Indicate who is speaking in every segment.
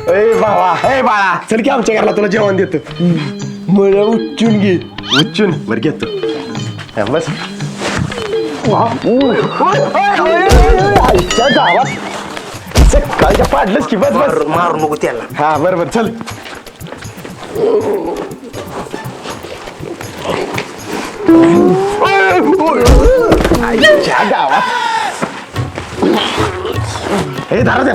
Speaker 1: ए बाबा ए बाळा चल की आमच्या घराला तुला जेवण देतो मला उच्चून घे उच्चून बरं घेतो बस आईच्या गावात सकाळच्या पाडलंच की बस बस
Speaker 2: मारू नको त्याला.
Speaker 1: हा बरोबर चल आईच्या गावात हे धारा द्या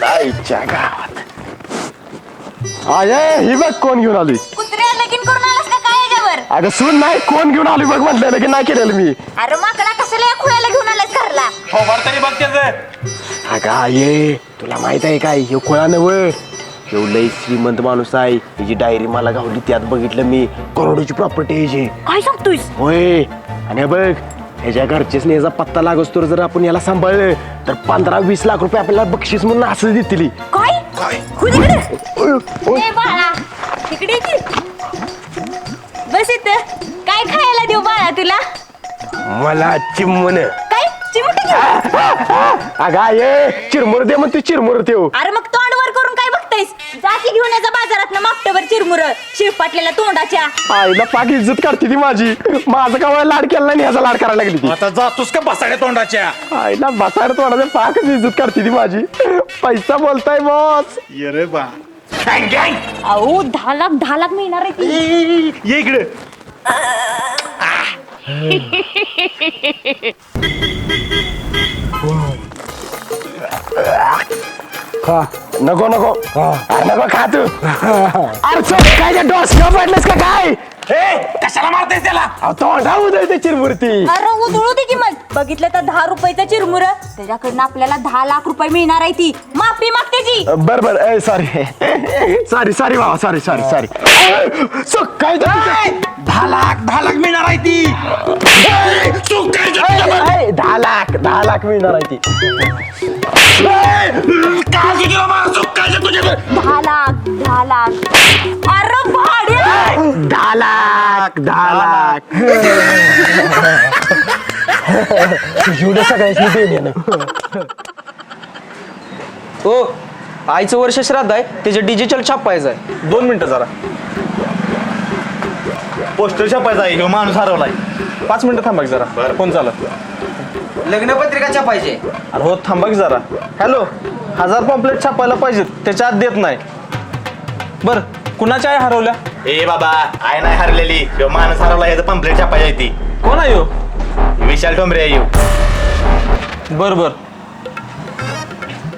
Speaker 1: आईच्या गावात अरे ही बघ कोण घेऊन आली
Speaker 3: कुत्र्या लगीन करून आलास का काय याच्यावर?
Speaker 1: अगं सून नाही कोण घेऊन आली बघ म्हटलेलं की नाही केलेलं मी
Speaker 3: अरे माकडा कशाला या खुळ्याला घेऊन आलास घरला?
Speaker 2: तरी बघ त्याचं.
Speaker 1: अगं ये तुला माहित आहे काय हे खोळा नव लय श्रीमंत माणूस आहे हिची डायरी मला गावली त्यात बघितलं मी करोडोची प्रॉपर्टी आहे हिची.
Speaker 3: काय सांगतोयस?
Speaker 1: होय आणि हे बघ ह्याच्या घरचेच याचा पत्ता लागस तर जर आपण याला सांभाळलं तर 15-20 लाख रुपये आपल्याला बक्षीस म्हणून असं देतील
Speaker 3: काय? ए बाळा तिकडे की बस इथं. काय खायला देऊ बाळा तुला?
Speaker 1: मला चिमण
Speaker 3: काय चिमटी घेऊ?
Speaker 1: अगा ये चिरमुर दे मग तू चिरमुर देऊ
Speaker 3: अरे मग तोंड वर करून काय बघतायस? जाती घेऊन याचा बाजारात ना मागटवर चिरमुर शिरपाटलेल्या तोंडाच्या.
Speaker 1: आईला पाक इज्जत काढते ती माझी माझं का लाड केला नाही ह्याचा लाड करायला लागली ती
Speaker 2: आता जातोस का बसाड्या तोंडाच्या?
Speaker 1: आईला बसायला तोंडाचं पाकच इज्जत काढते ती माझी पैसा बोलताय बॉस
Speaker 2: ये रे बा. गँग गँग.
Speaker 3: अहो 10 लाख मिळणार आहे ती.
Speaker 2: ये इकडे.
Speaker 1: नको नको अरे नको खा तू अरे चल काय डोस घेऊन पडलेस का काय
Speaker 2: कशाला मारतेस त्याला?
Speaker 1: तोंडा उदळते चिरमुरती
Speaker 3: अरे उधळू दे की मग. बघितलं तर 10 रुपयाचं चिरमुर त्याच्याकडनं आपल्याला 10 लाख रुपये मिळणार आहे ती. माफी माग त्याची.
Speaker 1: बर बर सॉरी सॉरी सॉरी बाबा सॉरी सॉरी सॉरी काय
Speaker 2: 10 लाख मिळणार आहे ती.
Speaker 1: 10 लाख मिळणार आहे ती
Speaker 3: 10 लाख. अरे भाड्या
Speaker 1: 10 लाख एवढं सगळ्याच देणे
Speaker 4: हो आईचं वर्ष श्राद्ध आहे त्याचे डिजिटल छापायचं आहे 2 मिनिटं जरा
Speaker 2: पोस्टर छापायचा आहे. ह्यो माणूस हरवलाय.
Speaker 4: 5 मिनिटं थांबा की जरा फोन चालत
Speaker 5: लग्नपत्रिका छापायचे.
Speaker 4: अरे हो थांबा की जरा हॅलो 1000 पॉम्पलेट छापायला पाहिजेत त्याच्या आत देत नाही बर कुणाच्या आई हरवल्या
Speaker 2: ए बाबा आय नाही हरलेली. ह्यो माणूस हरवला याचं पंपलेट छापायची आहे ती.
Speaker 4: कोण आहे हो
Speaker 2: विशाल ठोंबरे आहे ह्यो.
Speaker 4: बर बर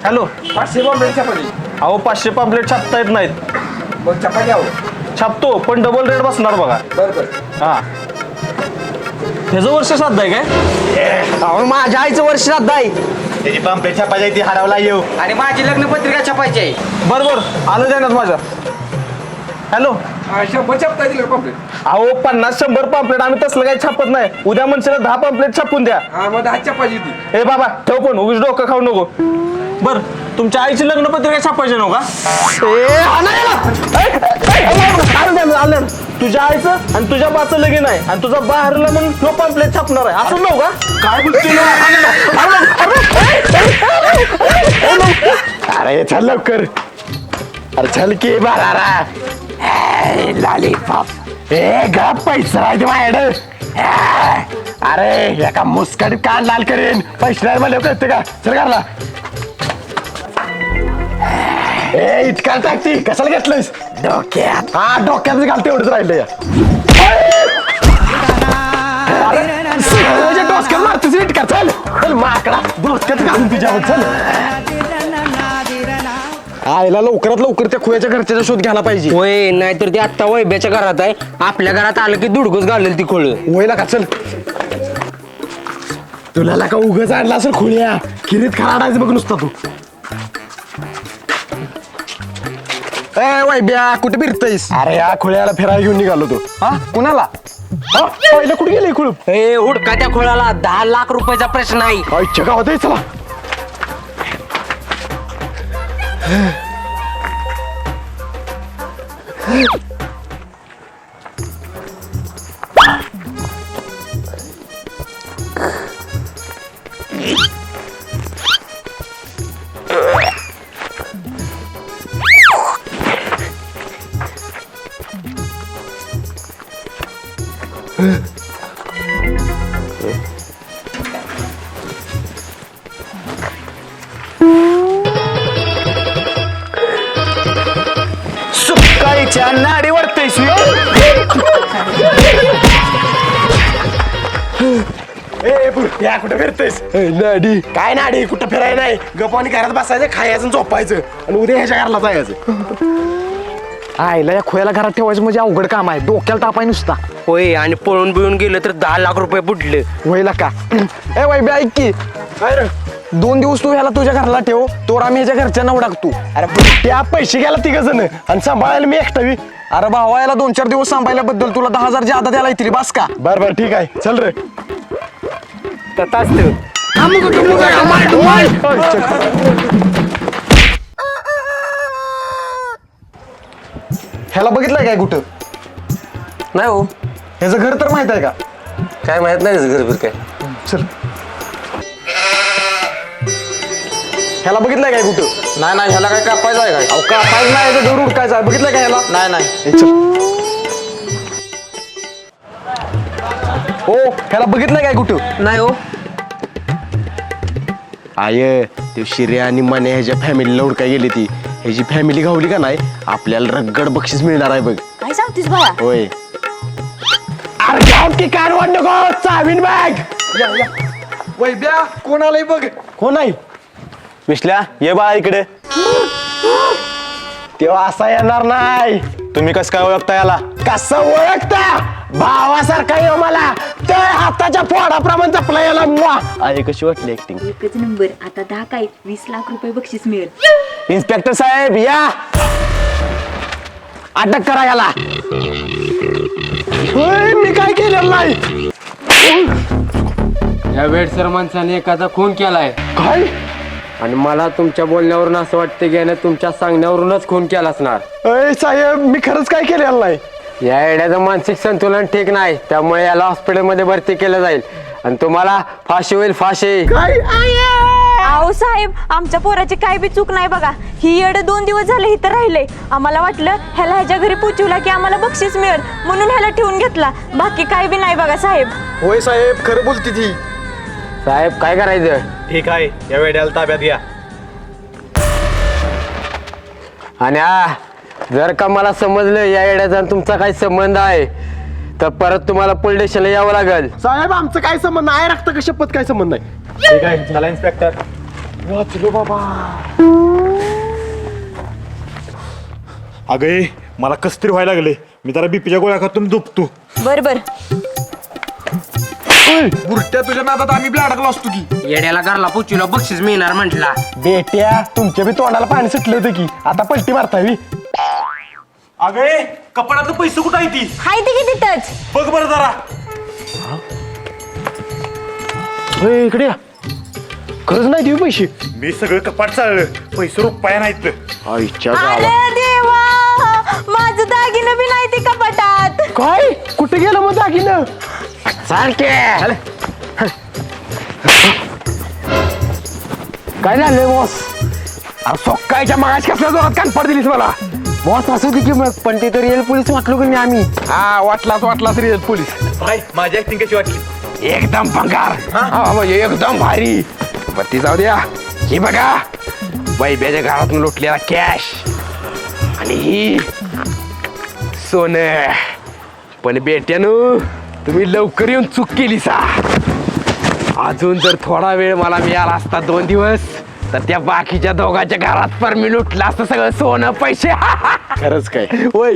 Speaker 4: हॅलो
Speaker 5: 500 पॉम्पलेट छापायचे.
Speaker 4: अहो 500 पॉम्पलेट छापता येत नाहीत.
Speaker 5: मग छापायचे आहो.
Speaker 4: छापतो पण डबल रेट बसणार बघा
Speaker 5: बरं
Speaker 4: हा ह्याचं वर्ष श्राद्ध आहे काय
Speaker 5: अहो माझ्या आईचं वर्ष श्राद्ध आहे
Speaker 2: त्याची पंपलेट छापायची आहे ती हरवला येऊ.
Speaker 5: आणि माझी लग्नपत्रिका छापायची आहे.
Speaker 4: बर बर आलं देण्यात माझ्या हॅलो
Speaker 5: 100 छापता दिलं पॉम्पलेट.
Speaker 4: अहो 50-100 पॉम्पलेट आम्ही तसलं काही छापत नाही उद्या म्हणशील 10 पॉम्पलेट छापून द्या
Speaker 5: हा मग 10 छापायची होती.
Speaker 4: हे बाबा ठेव पण उगीच डोकं खाऊ नको बर तुमच्या आईची लग्नपत्रिका छापायची नव्ह का तुझ्या आईचं आणि तुझ्या बाचं लगीन आहे आणि तुझा बा हरला म्हणून नो पॉम्पलेट छापणार आहे असं नव्ह का काय
Speaker 1: अरे चल लवकर अरे चल की बारा लॉलीपॉप गा पैसा आहे माझ्याकडे अरे एका मुस्कट कान लाल करेन पैसे नाही मला कळते का चल घरला इतका टाकती कशाला घेतलंयस डोक्यात हा डोक्यात घालते एवढंच राहिलं या डोसक्यात मारतोस इटका चल चल माकडा डोसक्यात घालून तुझ्यावर चल आईला लवकरात लवकर त्या खुयाच्या घरच्याचा शोध घ्यायला पाहिजे
Speaker 5: होय नाहीतर ती आत्ता वैब्याच्या घरात आहे. आपल्या घरात आलं की दुडकच घालेल ती खोळ.
Speaker 1: वयला का चल तुला का उगच आणला असेल खुळ्या खिरीत खराडायचं बघ नुसता तू ए वैब्या कुठे फिरतयस अरे या खुळ्याला फिरायला घेऊन निघालो तो हा कुणाला पहिलं कुठे गेले खुळूप
Speaker 5: ए हुडका त्या खोळाला 10 लाख रुपयाचा प्रश्न आहे.
Speaker 1: आईच्या गावात आहे चला
Speaker 2: सुकाईच्या नाडी वाढतेस
Speaker 1: ए बुरट्या कुठं फिरतेस नाडी काय नाडी कुठं फिरायला नाही गप्पानी घरात बसायचं खायचं आणि झोपायचं आणि उद्या ह्याच्या घराला जायचं
Speaker 4: आईला या खोयाला घरात ठेवायचं म्हणजे अवघड काम आहे डोक्याला तापाय नुसता
Speaker 5: होय आणि पळून बिळून गेलं तर 10 लाख रुपये बुडले.
Speaker 4: वयला का ए वैभ्य ऐक की
Speaker 1: काय रे
Speaker 4: 2 दिवस तू ह्याला तुझ्या घराला ठेव तोर आम्ही ह्याच्या घरच्यांना उडाकतो.
Speaker 1: अरे बुरट्या पैसे घ्यायला तिघ जण आणि सांभाळायला मी एकटावी
Speaker 4: अरे भावा याला 2-4 दिवस सांभाळल्याबद्दल तुला 10,000 ज्यादा द्यायला येतील बस का.
Speaker 1: बर ठीक आहे चल रे
Speaker 4: ह्याला बघितलंय काय कुठं
Speaker 5: नाही हो
Speaker 4: ह्याचं घर तर माहित आहे का.
Speaker 5: काय माहित नाही घर काय.
Speaker 4: चल ह्याला बघितलंय काय कुठं.
Speaker 5: नाही नाही ह्याला काय कापायचं आहे काय.
Speaker 4: अहो कापायचं नाही ह्याचं घर उडकायचं आहे बघितलंय का ह्याला.
Speaker 5: नाही नाही
Speaker 4: ए, चल हो ह्याला बघितलंय काय कुठं.
Speaker 5: नाही हो
Speaker 1: आय ते शिरे आणि मने ह्याच्या फॅमिलीला उडकाय गेली ती ह्याची फॅमिली गावली का नाही आपल्याला रगड बक्षीस मिळणार आहे बघ.
Speaker 3: काय सांगतेस बाळा
Speaker 1: होय अरे जाऊ की कारवाड नको चावीन बॅग
Speaker 4: वैद्या कोण आलंय बघ.
Speaker 1: कोण आहे
Speaker 2: विश्ल्या ये बा इकडे.
Speaker 1: तेव्हा असा येणार नाही.
Speaker 2: तुम्ही कसं काय ओळखता याला.
Speaker 1: कसं ओळखता भावासारखा येऊ मला तर हाताच्या फोडाप्रमाणे जपला याला मुआ. आहे कशी वाटली ऍक्टिंग.
Speaker 3: एकच नंबर आता 10 काय 20 लाख रुपये बक्षीस मिळेल.
Speaker 1: इन्स्पेक्टर साहेब या अटक करा याला. होय, मी काय केलेलं नाही.
Speaker 5: या वेडसर माणसाने एखादा खून केलाय
Speaker 1: काय
Speaker 5: आणि मला तुमच्या बोलण्यावरून असं वाटतं की याने तुमच्या सांगण्यावरूनच खून केला असणार.
Speaker 1: अय साहेब मी खरंच काय केलेलं नाही.
Speaker 5: या येड्याचं मानसिक संतुलन ठीक नाही त्यामुळे याला हॉस्पिटलमध्ये भरती केलं जाईल आणि तुम्हाला फाशी होईल फाशी.
Speaker 1: काय
Speaker 3: अहो साहेब आमच्या पोराची काय बी चूक नाही बघा. ही येड 2 दिवस झाले इथं राहिले. आम्हाला वाटलं ह्याला ह्याच्या घरी पोचवला की आम्हाला बक्षीस मिळेल म्हणून ह्याला ठेवून घेतला. बाकी काय बी नाही बघा साहेब.
Speaker 4: होय साहेब खरं बोलती ती.
Speaker 5: साहेब काय करायचं.
Speaker 2: ठीक आहे या वेड्याला ताब्यात घ्या.
Speaker 5: आणि जर का मला समजलं या येड्याचा आणि तुमचा काही संबंध आहे तर परत तुम्हाला पोलीस स्टेशनला यावं लागेल.
Speaker 1: साहेब आमचं काय संबंध नाही रक्त का शपथ काय संबंध नाही.
Speaker 2: ठीक आहे चला इन्स्पेक्टर.
Speaker 1: वाचलो बाबा.
Speaker 6: अगं ए, मला कस तरी व्हायला लागले मी जरा बीपीच्या गोळ्या खातून झोपतो.
Speaker 3: बर बर
Speaker 4: बुरट्या तुझ्या नादात आम्ही बी अडकलो असतो की.
Speaker 5: येड्याला घरला पोचूला बक्षीस मिळणार म्हटला.
Speaker 1: बेट्या तुमच्या बी तोंडाला पाणी सुटलं होतं की आता पलटी मारतावी.
Speaker 6: अगं ए, कपाडातलं पैसे कुठं आहे ती
Speaker 3: हाय ते की तिथंच.
Speaker 6: बघ बरं जरा.
Speaker 1: होय, इकडे या. खरंच नाही देऊ पैसे.
Speaker 6: मी सगळं कपाट चाललं पैसे रुपया नाहीत.
Speaker 1: आईच्या
Speaker 3: अरे
Speaker 1: गावात
Speaker 3: देवा माझं दागिनं बी नाही ती कपाटात.
Speaker 1: काय कुठे गेलं मग दागिनं. काय झालं बॉस. अरे सोक्कायच्या मागाश कसल्या जोरात कानफाड दिलीस मला.
Speaker 5: बॉस असू दे की मग पण ते तर रिअल पोलीस वाटलो की नाही आम्ही.
Speaker 1: हा वाटलाच रे पोलीस.
Speaker 2: भाई माझी ऍक्टिंग कशी वाटली.
Speaker 1: एकदम भंगार. हा म्हणजे एकदम भारी. बत्ती जाऊ द्या. ही बघा वैभ्याच्या घरातून लुटलेला कॅश आणि ही सोनं. पण बेट्यानो तुम्ही लवकर येऊन चूक केली सा. अजून जर थोडा वेळ मला मिळाला असता 2 दिवस तर त्या बाकीच्या दोघांच्या घरात पण मी लुटलं असतं सगळं सोनं पैसे. खरंच काय होय.